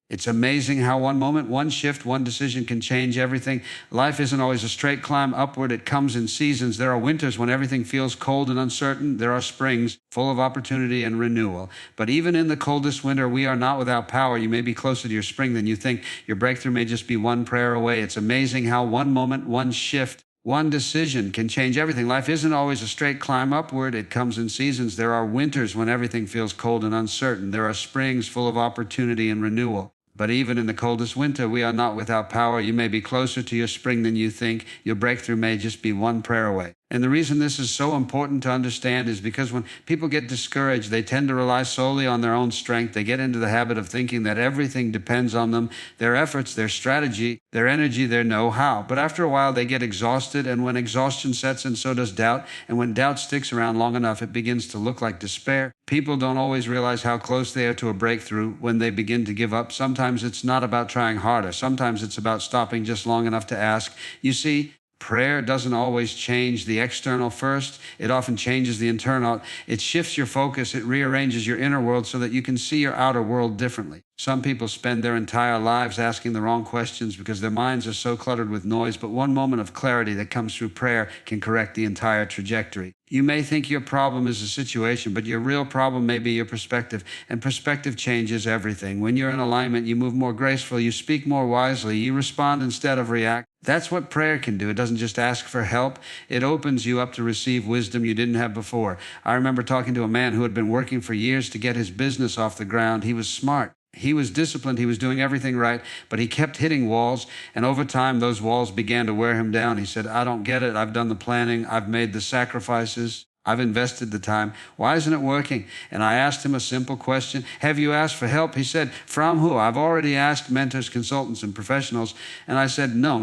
It's amazing how one moment, one shift, one decision can change everything. Life isn't always a straight climb upward. It comes in seasons. There are winters when everything feels cold and uncertain. There are springs full of opportunity and renewal. But even in the coldest winter, we are not without power. You may be closer to your spring than you think. Your breakthrough may just be one prayer away. It's amazing how one moment, one shift, one decision can change everything. Life isn't always a straight climb upward. It comes in seasons. There are winters when everything feels cold and uncertain. There are springs full of opportunity and renewal. But even in the coldest winter, we are not without power. You may be closer to your spring than you think. Your breakthrough may just be one prayer away. And the reason this is so important to understand is because when people get discouraged, they tend to rely solely on their own strength. They get into the habit of thinking that everything depends on them, their efforts, their strategy, their energy, their know-how. But after a while, they get exhausted, and when exhaustion sets in, so does doubt. And when doubt sticks around long enough, it begins to look like despair. People don't always realize how close they are to a breakthrough when they begin to give up. Sometimes it's not about trying harder. Sometimes it's about stopping just long enough to ask. You see, prayer doesn't always change the external first. It often changes the internal. It shifts your focus. It rearranges your inner world so that you can see your outer world differently. Some people spend their entire lives asking the wrong questions because their minds are so cluttered with noise, but one moment of clarity that comes through prayer can correct the entire trajectory. You may think your problem is a situation, but your real problem may be your perspective, and perspective changes everything. When you're in alignment, you move more gracefully, you speak more wisely, you respond instead of react. That's what prayer can do. It doesn't just ask for help. It opens you up to receive wisdom you didn't have before. I remember talking to a man who had been working for years to get his business off the ground. He was smart. He was disciplined. He was doing everything right, but he kept hitting walls, and over time, those walls began to wear him down. He said, I don't get it. I've done the planning. I've made the sacrifices. I've invested the time. Why isn't it working? And I asked him a simple question. Have you asked for help? He said, from who? I've already asked mentors, consultants, and professionals. And I said, no,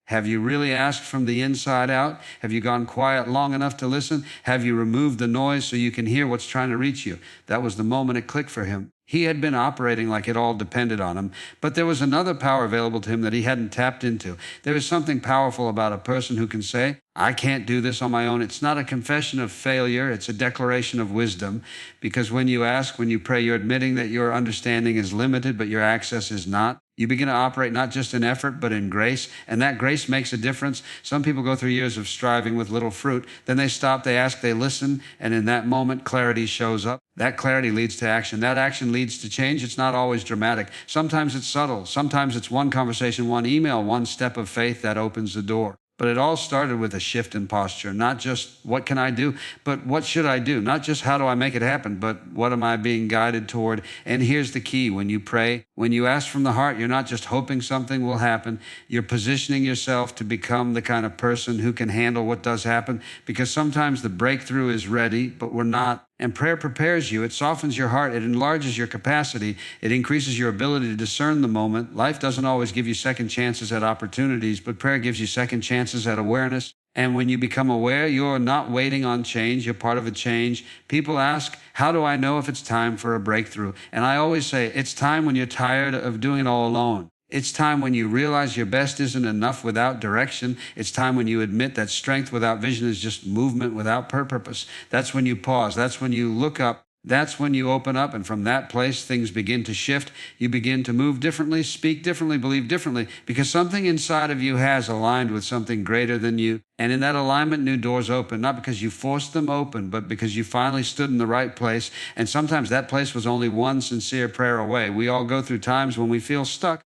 have you really asked from the inside out? Have you gone quiet long enough to listen? Have you removed the noise so you can hear what's trying to reach you? That was the moment it clicked for him. He had been operating like it all depended on him, but there was another power available to him that he hadn't tapped into. There is something powerful about a person who can say, I can't do this on my own. It's not a confession of failure. It's a declaration of wisdom, because when you ask, when you pray, you're admitting that your understanding is limited, but your access is not. You begin to operate not just in effort, but in grace, and that grace makes a difference. Some people go through years of striving with little fruit. Then they stop, they ask, they listen, and in that moment, clarity shows up. That clarity leads to action. That action leads to change. It's not always dramatic. Sometimes it's subtle. Sometimes it's one conversation, one email, one step of faith that opens the door. But it all started with a shift in posture, not just what can I do, but what should I do? Not just how do I make it happen, but what am I being guided toward? And here's the key. When you pray, when you ask from the heart, you're not just hoping something will happen. You're positioning yourself to become the kind of person who can handle what does happen, because sometimes the breakthrough is ready, but we're not. And prayer prepares you. It softens your heart. It enlarges your capacity. It increases your ability to discern the moment. Life doesn't always give you second chances at opportunities, but prayer gives you second chances at awareness. And when you become aware, you're not waiting on change. You're part of a change. People ask, how do I know if it's time for a breakthrough? And I always say, it's time when you're tired of doing it all alone. It's time when you realize your best isn't enough without direction. It's time when you admit that strength without vision is just movement without purpose. That's when you pause. That's when you look up. That's when you open up, and from that place, things begin to shift. You begin to move differently, speak differently, believe differently, because something inside of you has aligned with something greater than you. And in that alignment, new doors open, not because you forced them open, but because you finally stood in the right place. And sometimes that place was only one sincere prayer away. We all go through times when we feel stuck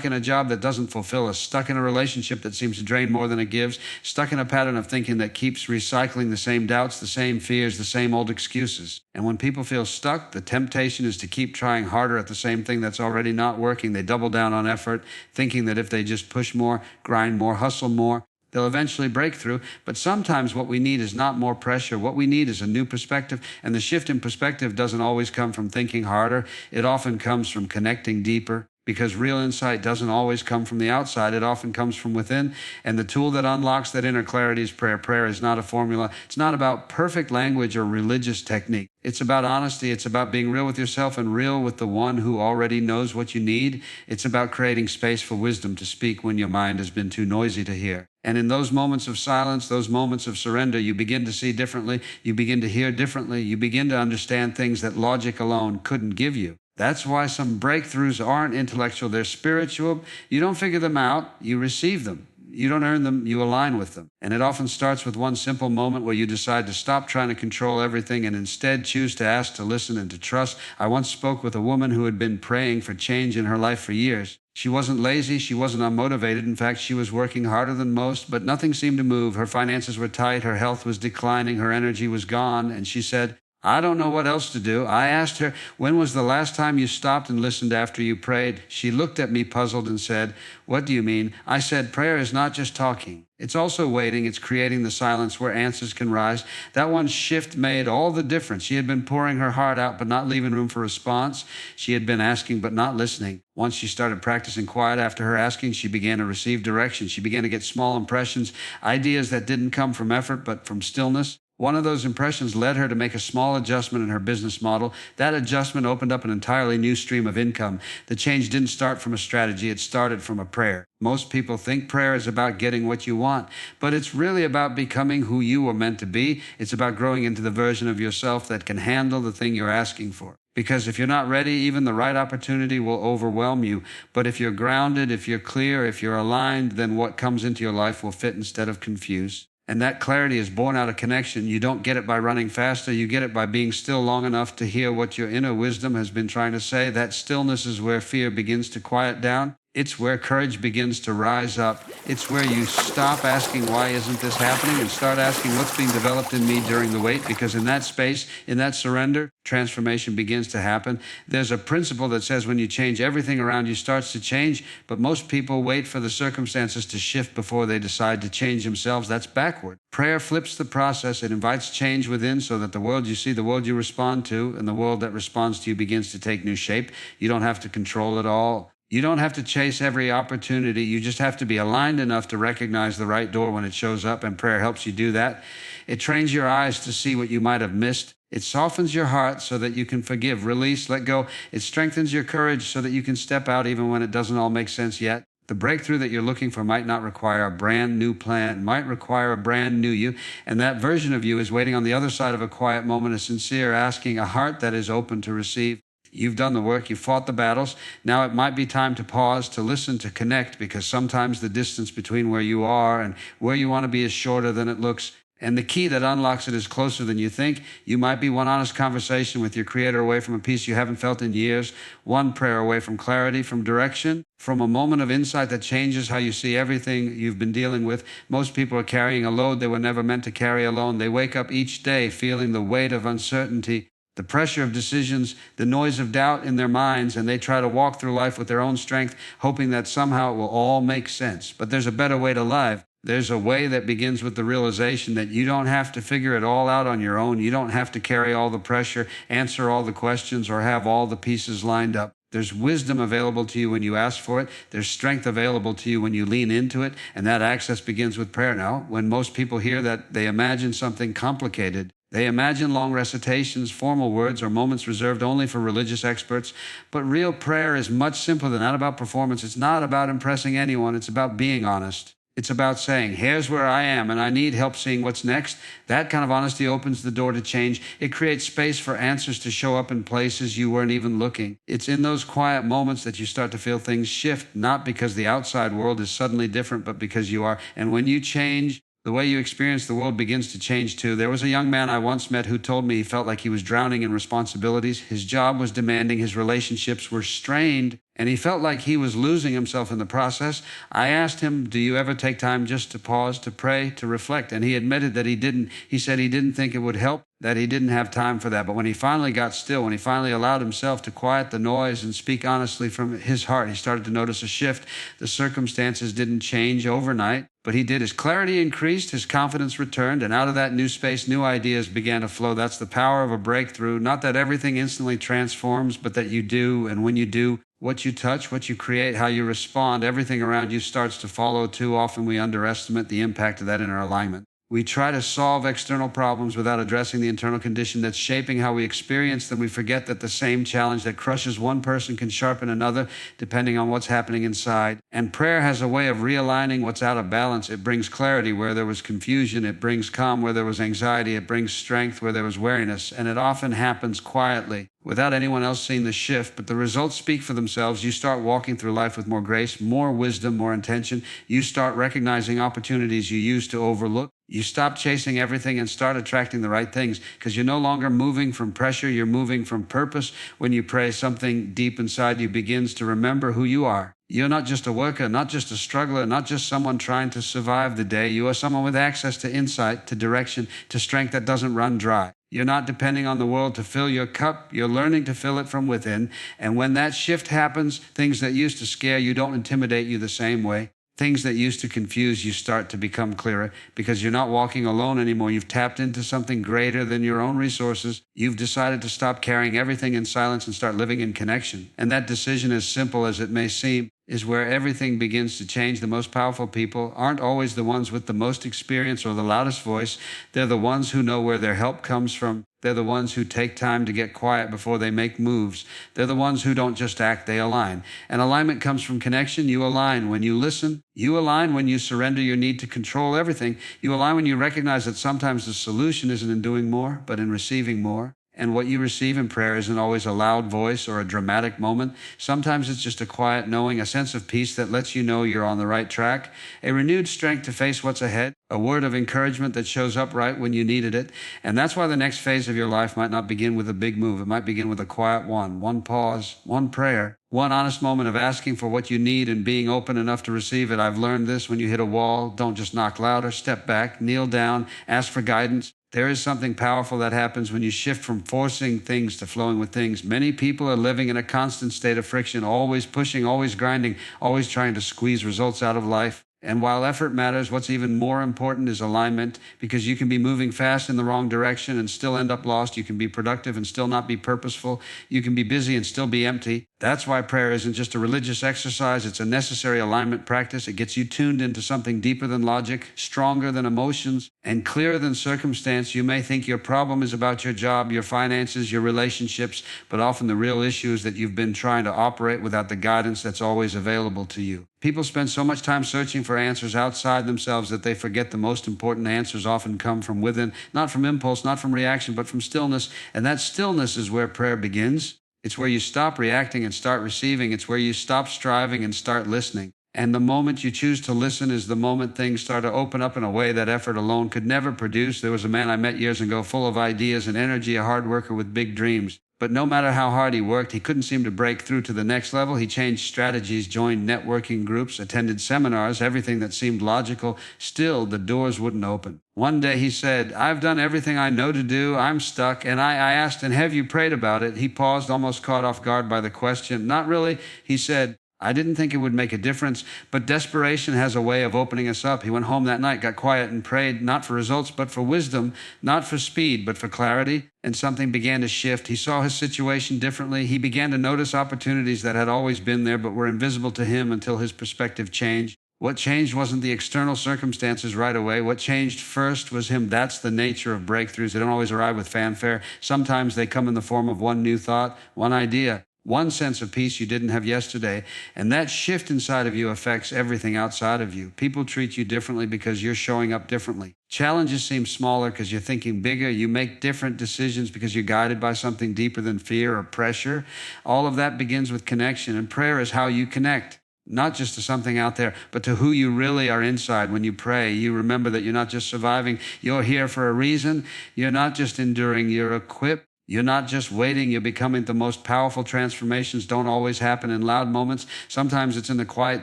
in a job that doesn't fulfill us, stuck in a relationship that seems to drain more than it gives, stuck in a pattern of thinking that keeps recycling the same doubts, the same fears, the same old excuses. And when people feel stuck, the temptation is to keep trying harder at the same thing that's already not working. They double down on effort, thinking that if they just push more, grind more, hustle more, they'll eventually break through. But sometimes what we need is not more pressure. What we need is a new perspective. And the shift in perspective doesn't always come from thinking harder. It often comes from connecting deeper. Because real insight doesn't always come from the outside. It often comes from within. And the tool that unlocks that inner clarity is prayer. Prayer is not a formula. It's not about perfect language or religious technique. It's about honesty. It's about being real with yourself and real with the one who already knows what you need. It's about creating space for wisdom to speak when your mind has been too noisy to hear. And in those moments of silence, those moments of surrender, you begin to see differently. You begin to hear differently. You begin to understand things that logic alone couldn't give you. That's why some breakthroughs aren't intellectual, they're spiritual. You don't figure them out, you receive them. You don't earn them, you align with them. And it often starts with one simple moment where you decide to stop trying to control everything and instead choose to ask, to listen, and to trust. I once spoke with a woman who had been praying for change in her life for years. She wasn't lazy, she wasn't unmotivated. In fact, she was working harder than most, but nothing seemed to move. Her finances were tight, her health was declining, her energy was gone, and she said, I don't know what else to do. I asked her, when was the last time you stopped and listened after you prayed? She looked at me puzzled and said, what do you mean? I said, prayer is not just talking. It's also waiting. It's creating the silence where answers can rise. That one shift made all the difference. She had been pouring her heart out, but not leaving room for response. She had been asking, but not listening. Once she started practicing quiet after her asking, she began to receive direction. She began to get small impressions, ideas that didn't come from effort, but from stillness. One of those impressions led her to make a small adjustment in her business model. That adjustment opened up an entirely new stream of income. The change didn't start from a strategy, it started from a prayer. Most people think prayer is about getting what you want, but it's really about becoming who you were meant to be. It's about growing into the version of yourself that can handle the thing you're asking for. Because if you're not ready, even the right opportunity will overwhelm you. But if you're grounded, if you're clear, if you're aligned, then what comes into your life will fit instead of confuse. And that clarity is born out of connection. You don't get it by running faster. You get it by being still long enough to hear what your inner wisdom has been trying to say. That stillness is where fear begins to quiet down. It's where courage begins to rise up. It's where you stop asking, why isn't this happening? And start asking, what's being developed in me during the wait? Because in that space, in that surrender, transformation begins to happen. There's a principle that says when you change, everything around you starts to change. But most people wait for the circumstances to shift before they decide to change themselves. That's backward. Prayer flips the process. It invites change within so that the world you see, the world you respond to, and the world that responds to you begins to take new shape. You don't have to control it all. You don't have to chase every opportunity. You just have to be aligned enough to recognize the right door when it shows up, and prayer helps you do that. It trains your eyes to see what you might have missed. It softens your heart so that you can forgive, release, let go. It strengthens your courage so that you can step out even when it doesn't all make sense yet. The breakthrough that you're looking for might not require a brand new plan, might require a brand new you. And that version of you is waiting on the other side of a quiet moment, a sincere asking, a heart that is open to receive. You've done the work, you've fought the battles. Now it might be time to pause, to listen, to connect, because sometimes the distance between where you are and where you want to be is shorter than it looks. And the key that unlocks it is closer than you think. You might be one honest conversation with your Creator away from a peace you haven't felt in years, one prayer away from clarity, from direction, from a moment of insight that changes how you see everything you've been dealing with. Most people are carrying a load they were never meant to carry alone. They wake up each day feeling the weight of uncertainty, the pressure of decisions, the noise of doubt in their minds, and they try to walk through life with their own strength, hoping that somehow it will all make sense. But there's a better way to live. There's a way that begins with the realization that you don't have to figure it all out on your own. You don't have to carry all the pressure, answer all the questions, or have all the pieces lined up. There's wisdom available to you when you ask for it. There's strength available to you when you lean into it. And that access begins with prayer. Now, when most people hear that, they imagine something complicated. They imagine long recitations, formal words, or moments reserved only for religious experts. But real prayer is much simpler than that. About performance. It's not about impressing anyone. It's about being honest. It's about saying, here's where I am and I need help seeing what's next. That kind of honesty opens the door to change. It creates space for answers to show up in places you weren't even looking. It's in those quiet moments that you start to feel things shift, not because the outside world is suddenly different, but because you are. And when you change, the way you experience the world begins to change too. There was a young man I once met who told me he felt like he was drowning in responsibilities. His job was demanding, his relationships were strained, and he felt like he was losing himself in the process. I asked him, do you ever take time just to pause, to pray, to reflect? And he admitted that he didn't. He said he didn't think it would help, that he didn't have time for that. But when he finally got still, when he finally allowed himself to quiet the noise and speak honestly from his heart, he started to notice a shift. The circumstances didn't change overnight, but he did. His clarity increased, his confidence returned, and out of that new space, new ideas began to flow. That's the power of a breakthrough. Not that everything instantly transforms, but that you do, and when you do, what you touch, what you create, how you respond, everything around you starts to follow. Too often we underestimate the impact of that inner alignment. We try to solve external problems without addressing the internal condition that's shaping how we experience them. We forget that the same challenge that crushes one person can sharpen another, depending on what's happening inside. And prayer has a way of realigning what's out of balance. It brings clarity where there was confusion. It brings calm where there was anxiety. It brings strength where there was weariness. And it often happens quietly, without anyone else seeing the shift, but the results speak for themselves. You start walking through life with more grace, more wisdom, more intention. You start recognizing opportunities you used to overlook. You stop chasing everything and start attracting the right things, because you're no longer moving from pressure, you're moving from purpose. When you pray, something deep inside you begins to remember who you are. You're not just a worker, not just a struggler, not just someone trying to survive the day. You are someone with access to insight, to direction, to strength that doesn't run dry. You're not depending on the world to fill your cup. You're learning to fill it from within. And when that shift happens, things that used to scare you don't intimidate you the same way. Things that used to confuse you start to become clearer, because you're not walking alone anymore. You've tapped into something greater than your own resources. You've decided to stop carrying everything in silence and start living in connection. And that decision, as simple as it may seem, is where everything begins to change. The most powerful people aren't always the ones with the most experience or the loudest voice. They're the ones who know where their help comes from. They're the ones who take time to get quiet before they make moves. They're the ones who don't just act, they align. And alignment comes from connection. You align when you listen. You align when you surrender your need to control everything. You align when you recognize that sometimes the solution isn't in doing more, but in receiving more. And what you receive in prayer isn't always a loud voice or a dramatic moment. Sometimes it's just a quiet knowing, a sense of peace that lets you know you're on the right track, a renewed strength to face what's ahead, a word of encouragement that shows up right when you needed it. And that's why the next phase of your life might not begin with a big move. It might begin with a quiet one pause, one prayer, one honest moment of asking for what you need and being open enough to receive it. I've learned this: when you hit a wall, don't just knock louder, step back, kneel down, ask for guidance. There is something powerful that happens when you shift from forcing things to flowing with things. Many people are living in a constant state of friction, always pushing, always grinding, always trying to squeeze results out of life. And while effort matters, what's even more important is alignment, because you can be moving fast in the wrong direction and still end up lost. You can be productive and still not be purposeful. You can be busy and still be empty. That's why prayer isn't just a religious exercise. It's a necessary alignment practice. It gets you tuned into something deeper than logic, stronger than emotions, and clearer than circumstance. You may think your problem is about your job, your finances, your relationships, but often the real issue is that you've been trying to operate without the guidance that's always available to you. People spend so much time searching for answers outside themselves that they forget the most important answers often come from within, not from impulse, not from reaction, but from stillness. And that stillness is where prayer begins. It's where you stop reacting and start receiving. It's where you stop striving and start listening. And the moment you choose to listen is the moment things start to open up in a way that effort alone could never produce. There was a man I met years ago, full of ideas and energy, a hard worker with big dreams. But no matter how hard he worked, he couldn't seem to break through to the next level. He changed strategies, joined networking groups, attended seminars, everything that seemed logical. Still, the doors wouldn't open. One day he said, "I've done everything I know to do. I'm stuck." And I asked, "And have you prayed about it?" He paused, almost caught off guard by the question. "Not really," he said. "I didn't think it would make a difference, but desperation has a way of opening us up." He went home that night, got quiet, and prayed, not for results, but for wisdom, not for speed, but for clarity. And something began to shift. He saw his situation differently. He began to notice opportunities that had always been there, but were invisible to him until his perspective changed. What changed wasn't the external circumstances right away. What changed first was him. That's the nature of breakthroughs. They don't always arrive with fanfare. Sometimes they come in the form of one new thought, one idea, one sense of peace you didn't have yesterday. And that shift inside of you affects everything outside of you. People treat you differently because you're showing up differently. Challenges seem smaller because you're thinking bigger. You make different decisions because you're guided by something deeper than fear or pressure. All of that begins with connection, and prayer is how you connect. Not just to something out there, but to who you really are inside. When you pray, you remember that you're not just surviving. You're here for a reason. You're not just enduring. You're equipped. You're not just waiting, you're becoming. The most powerful transformations don't always happen in loud moments. Sometimes it's in the quiet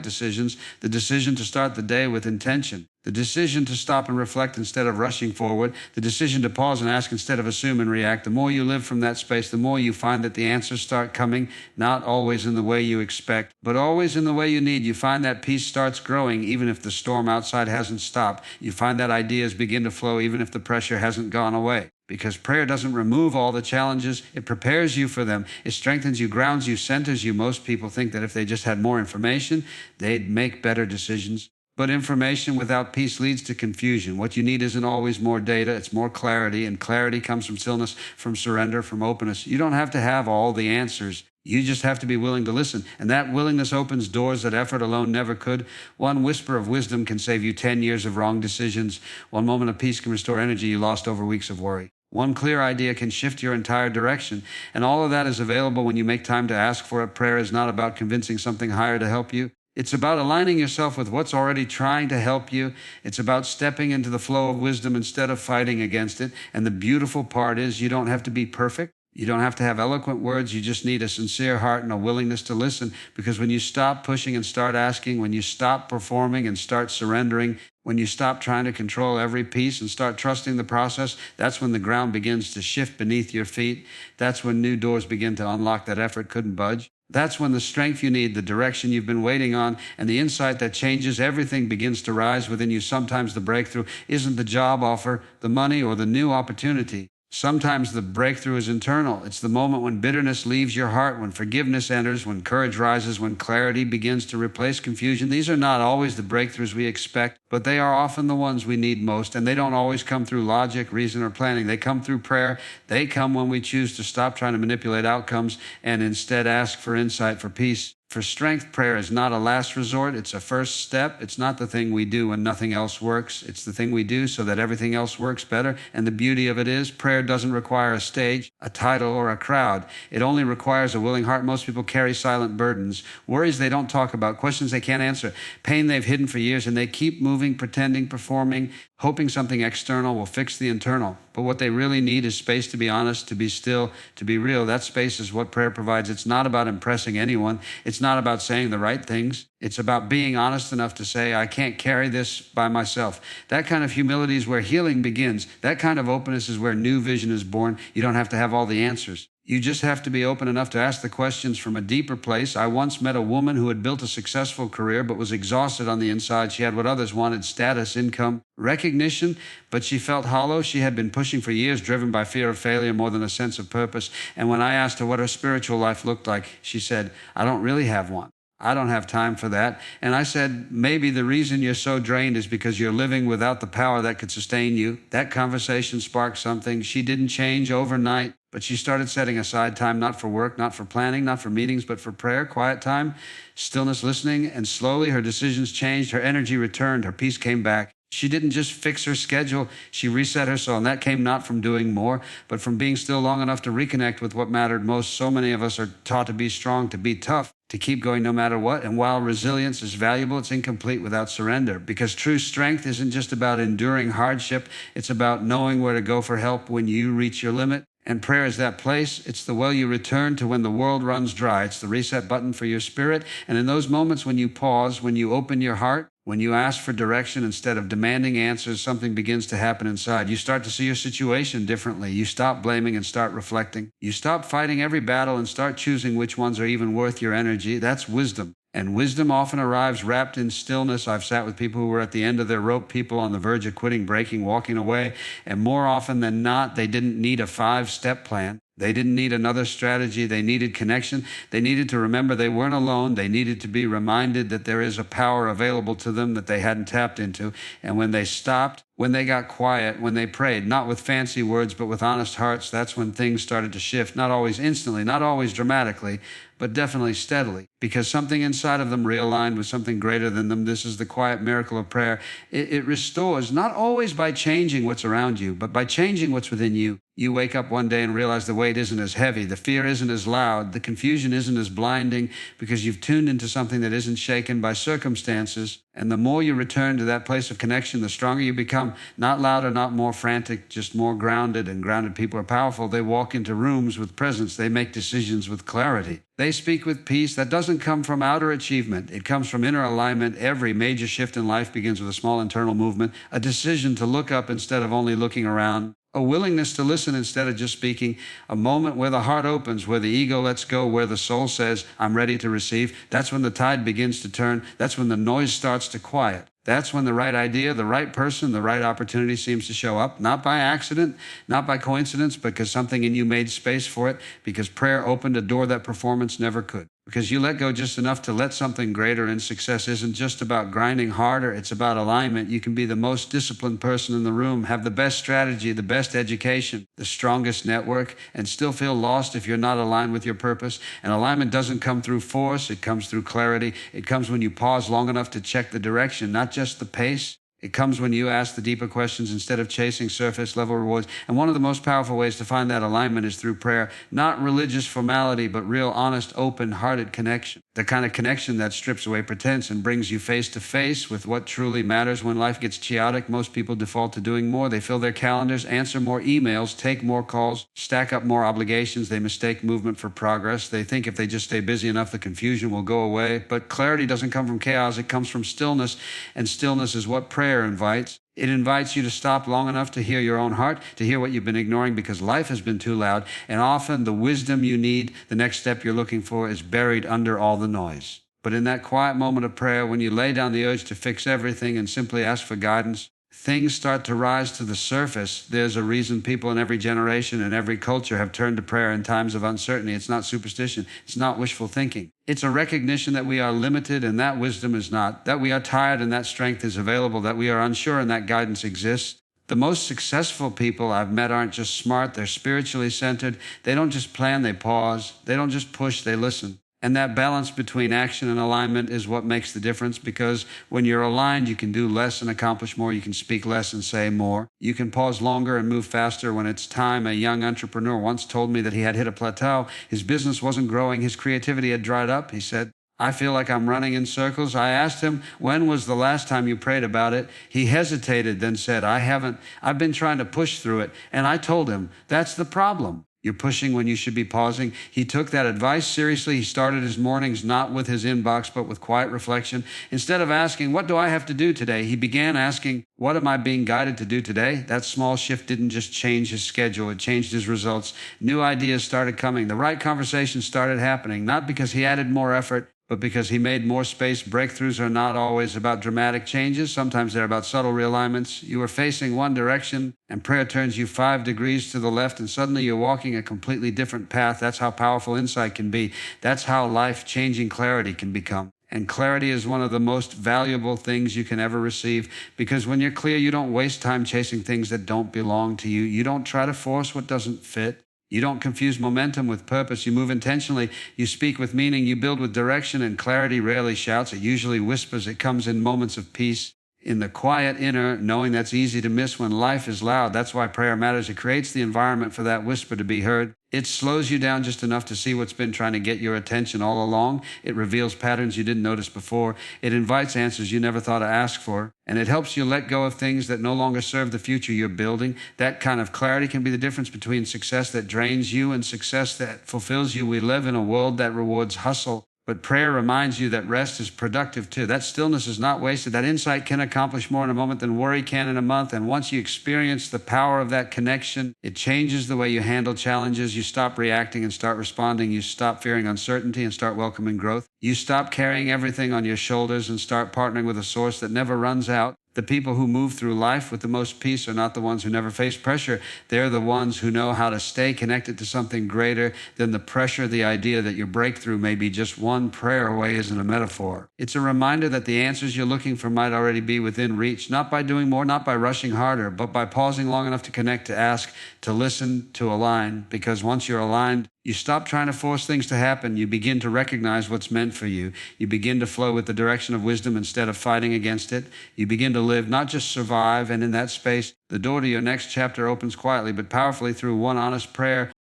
decisions, the decision to start the day with intention, the decision to stop and reflect instead of rushing forward, the decision to pause and ask instead of assume and react. The more you live from that space, the more you find that the answers start coming, not always in the way you expect, but always in the way you need. You find that peace starts growing even if the storm outside hasn't stopped. You find that ideas begin to flow even if the pressure hasn't gone away. Because prayer doesn't remove all the challenges, it prepares you for them. It strengthens you, grounds you, centers you. Most people think that if they just had more information, they'd make better decisions. But information without peace leads to confusion. What you need isn't always more data, it's more clarity, and clarity comes from stillness, from surrender, from openness. You don't have to have all the answers. You just have to be willing to listen. And that willingness opens doors that effort alone never could. One whisper of wisdom can save you 10 years of wrong decisions. One moment of peace can restore energy you lost over weeks of worry. One clear idea can shift your entire direction. And all of that is available when you make time to ask for it. Prayer is not about convincing something higher to help you. It's about aligning yourself with what's already trying to help you. It's about stepping into the flow of wisdom instead of fighting against it. And the beautiful part is you don't have to be perfect. You don't have to have eloquent words. You just need a sincere heart and a willingness to listen. Because when you stop pushing and start asking, when you stop performing and start surrendering, when you stop trying to control every piece and start trusting the process, that's when the ground begins to shift beneath your feet. That's when new doors begin to unlock that effort couldn't budge. That's when the strength you need, the direction you've been waiting on, and the insight that changes everything begins to rise within you. Sometimes the breakthrough isn't the job offer, the money, or the new opportunity. Sometimes the breakthrough is internal. It's the moment when bitterness leaves your heart, when forgiveness enters, when courage rises, when clarity begins to replace confusion. These are not always the breakthroughs we expect, but they are often the ones we need most. And they don't always come through logic, reason, or planning. They come through prayer. They come when we choose to stop trying to manipulate outcomes and instead ask for insight, for peace, for strength. Prayer is not a last resort. It's a first step. It's not the thing we do when nothing else works. It's the thing we do so that everything else works better. And the beauty of it is prayer doesn't require a stage, a title, or a crowd. It only requires a willing heart. Most people carry silent burdens, worries they don't talk about, questions they can't answer, pain they've hidden for years, and they keep moving, pretending, performing, hoping something external will fix the internal. But what they really need is space to be honest, to be still, to be real. That space is what prayer provides. It's not about impressing anyone. It's not about saying the right things. It's about being honest enough to say, I can't carry this by myself. That kind of humility is where healing begins. That kind of openness is where new vision is born. You don't have to have all the answers. You just have to be open enough to ask the questions from a deeper place. I once met a woman who had built a successful career but was exhausted on the inside. She had what others wanted: status, income, recognition, but she felt hollow. She had been pushing for years, driven by fear of failure more than a sense of purpose. And when I asked her what her spiritual life looked like, she said, I don't really have one. I don't have time for that. And I said, maybe the reason you're so drained is because you're living without the power that could sustain you. That conversation sparked something. She didn't change overnight, but she started setting aside time, not for work, not for planning, not for meetings, but for prayer, quiet time, stillness, listening. And slowly her decisions changed. Her energy returned. Her peace came back. She didn't just fix her schedule. She reset her soul. And that came not from doing more, but from being still long enough to reconnect with what mattered most. So many of us are taught to be strong, to be tough, to keep going no matter what. And while resilience is valuable, it's incomplete without surrender. Because true strength isn't just about enduring hardship. It's about knowing where to go for help when you reach your limit. And prayer is that place. It's the well you return to when the world runs dry. It's the reset button for your spirit. And in those moments when you pause, when you open your heart, when you ask for direction instead of demanding answers, something begins to happen inside. You start to see your situation differently. You stop blaming and start reflecting. You stop fighting every battle and start choosing which ones are even worth your energy. That's wisdom. And wisdom often arrives wrapped in stillness. I've sat with people who were at the end of their rope, people on the verge of quitting, breaking, walking away. And more often than not, they didn't need a 5-step plan. They didn't need another strategy. They needed connection. They needed to remember they weren't alone. They needed to be reminded that there is a power available to them that they hadn't tapped into. And when they stopped, when they got quiet, when they prayed, not with fancy words, but with honest hearts, that's when things started to shift. Not always instantly, not always dramatically, but definitely steadily, because something inside of them realigned with something greater than them. This is the quiet miracle of prayer. It restores, not always by changing what's around you, but by changing what's within you. You wake up one day and realize the weight isn't as heavy, the fear isn't as loud, the confusion isn't as blinding, because you've tuned into something that isn't shaken by circumstances. And the more you return to that place of connection, the stronger you become. Not louder, not more frantic, just more grounded. And grounded people are powerful. They walk into rooms with presence. They make decisions with clarity. They speak with peace. That doesn't come from outer achievement. It comes from inner alignment. Every major shift in life begins with a small internal movement, a decision to look up instead of only looking around, a willingness to listen instead of just speaking, a moment where the heart opens, where the ego lets go, where the soul says, I'm ready to receive. That's when the tide begins to turn. That's when the noise starts to quiet. That's when the right idea, the right person, the right opportunity seems to show up, not by accident, not by coincidence, because something in you made space for it, because prayer opened a door that performance never could. Because you let go just enough to let something greater, and success isn't just about grinding harder, it's about alignment. You can be the most disciplined person in the room, have the best strategy, the best education, the strongest network, and still feel lost if you're not aligned with your purpose. And alignment doesn't come through force, it comes through clarity. It comes when you pause long enough to check the direction, not just the pace. It comes when you ask the deeper questions instead of chasing surface level rewards. And one of the most powerful ways to find that alignment is through prayer. Not religious formality, but real, honest, open-hearted connection. The kind of connection that strips away pretense and brings you face to face with what truly matters. When life gets chaotic, most people default to doing more. They fill their calendars, answer more emails, take more calls, stack up more obligations. They mistake movement for progress. They think if they just stay busy enough, the confusion will go away. But clarity doesn't come from chaos. It comes from stillness. And stillness is what prayer invites. It invites you to stop long enough to hear your own heart, to hear what you've been ignoring because life has been too loud. And often the wisdom you need, the next step you're looking for, is buried under all the noise. But in that quiet moment of prayer, when you lay down the urge to fix everything and simply ask for guidance, things start to rise to the surface. There's a reason people in every generation and every culture have turned to prayer in times of uncertainty. It's not superstition. It's not wishful thinking. It's a recognition that we are limited and that wisdom is not, that we are tired and that strength is available, that we are unsure and that guidance exists. The most successful people I've met aren't just smart, they're spiritually centered. They don't just plan, they pause. They don't just push, they listen. And that balance between action and alignment is what makes the difference, because when you're aligned, you can do less and accomplish more. You can speak less and say more. You can pause longer and move faster when it's time. A young entrepreneur once told me that he had hit a plateau. His business wasn't growing. His creativity had dried up. He said, "I feel like I'm running in circles." I asked him, "When was the last time you prayed about it?" He hesitated, then said, "I haven't. I've been trying to push through it." And I told him, "That's the problem. You're pushing when you should be pausing." He took that advice seriously. He started his mornings not with his inbox, but with quiet reflection. Instead of asking, "What do I have to do today?" he began asking, "What am I being guided to do today?" That small shift didn't just change his schedule, it changed his results. New ideas started coming. The right conversations started happening, not because he added more effort, but because he made more space. Breakthroughs are not always about dramatic changes. Sometimes they're about subtle realignments. You are facing one direction, and prayer turns you 5 degrees to the left, and suddenly you're walking a completely different path. That's how powerful insight can be. That's how life-changing clarity can become. And clarity is one of the most valuable things you can ever receive, because when you're clear, you don't waste time chasing things that don't belong to you. You don't try to force what doesn't fit. You don't confuse momentum with purpose. You move intentionally. You speak with meaning. You build with direction. And clarity rarely shouts. It usually whispers. It comes in moments of peace, in the quiet inner knowing that's easy to miss when life is loud. That's why prayer matters. It creates the environment for that whisper to be heard. It slows you down just enough to see what's been trying to get your attention all along. It reveals patterns you didn't notice before. It invites answers you never thought to ask for. And it helps you let go of things that no longer serve the future you're building. That kind of clarity can be the difference between success that drains you and success that fulfills you. We live in a world that rewards hustle, but prayer reminds you that rest is productive too. That stillness is not wasted. That insight can accomplish more in a moment than worry can in a month. And once you experience the power of that connection, it changes the way you handle challenges. You stop reacting and start responding. You stop fearing uncertainty and start welcoming growth. You stop carrying everything on your shoulders and start partnering with a source that never runs out. The people who move through life with the most peace are not the ones who never face pressure. They're the ones who know how to stay connected to something greater than the pressure. The idea that your breakthrough may be just one prayer away isn't a metaphor. It's a reminder that the answers you're looking for might already be within reach, not by doing more, not by rushing harder, but by pausing long enough to connect, to ask, to listen, to align. Because once you're aligned, you stop trying to force things to happen. You begin to recognize what's meant for you. You begin to flow with the direction of wisdom instead of fighting against it. You begin to live, not just survive. And in that space, the door to your next chapter opens quietly but powerfully through one honest prayer.